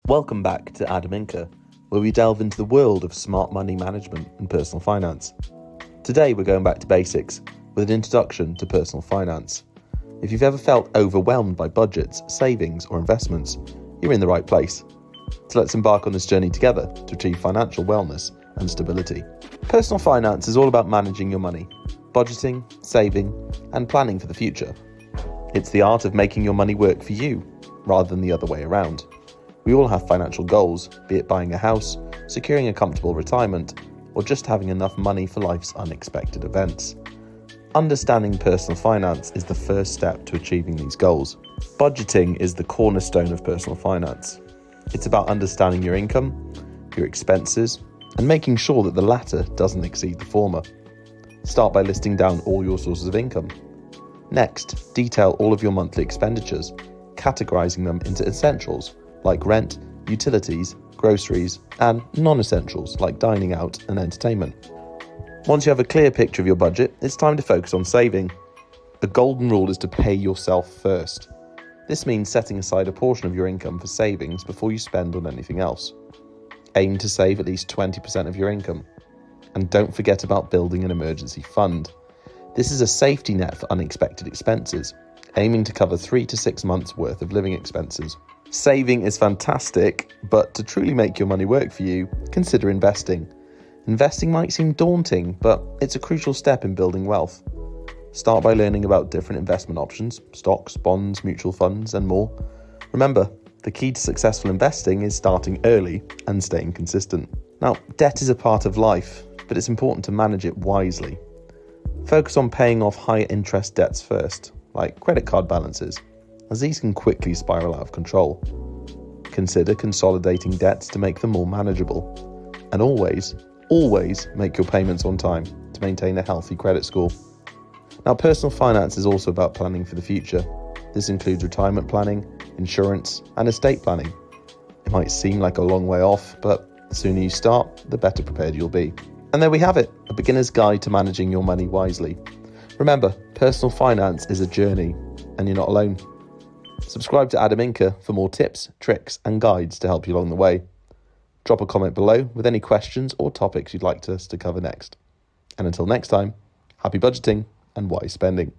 Welcome back to Adam Inca, where we delve into the world of smart money management and personal finance. Today we're going back to basics with an introduction to personal finance. If you've ever felt overwhelmed by budgets, savings or investments, you're in the right place. So let's embark on this journey together to achieve financial wellness and stability. Personal finance is all about managing your money, budgeting, saving and planning for the future. It's the art of making your money work for you rather than the other way around. We all have financial goals, be it buying a house, securing a comfortable retirement, or just having enough money for life's unexpected events. Understanding personal finance is the first step to achieving these goals. Budgeting is the cornerstone of personal finance. It's about understanding your income, your expenses, and making sure that the latter doesn't exceed the former. Start by listing down all your sources of income. Next, detail all of your monthly expenditures, categorizing them into essentials like rent, utilities, groceries, and non-essentials like dining out and entertainment. Once you have a clear picture of your budget, it's time to focus on saving. The golden rule is to pay yourself first. This means setting aside a portion of your income for savings before you spend on anything else. Aim to save at least 20% of your income. And don't forget about building an emergency fund. This is a safety net for unexpected expenses, aiming to cover 3 to 6 months worth of living expenses. Saving is fantastic, but to truly make your money work for you, consider investing. Investing might seem daunting, but it's a crucial step in building wealth. Start by learning about different investment options, stocks, bonds, mutual funds, and more. Remember, the key to successful investing is starting early and staying consistent. Now, debt is a part of life, but it's important to manage it wisely. Focus on paying off higher interest debts first, like credit card balances, as these can quickly spiral out of control. Consider consolidating debts to make them more manageable. And always make your payments on time to maintain a healthy credit score. Now, personal finance is also about planning for the future. This includes retirement planning, insurance, and estate planning. It might seem like a long way off, but the sooner you start, the better prepared you'll be. And there we have it, a beginner's guide to managing your money wisely. Remember, personal finance is a journey, and you're not alone. Subscribe to Adam Inca for more tips, tricks, and guides to help you along the way. Drop a comment below with any questions or topics you'd like us to cover next. And until next time, happy budgeting and wise spending.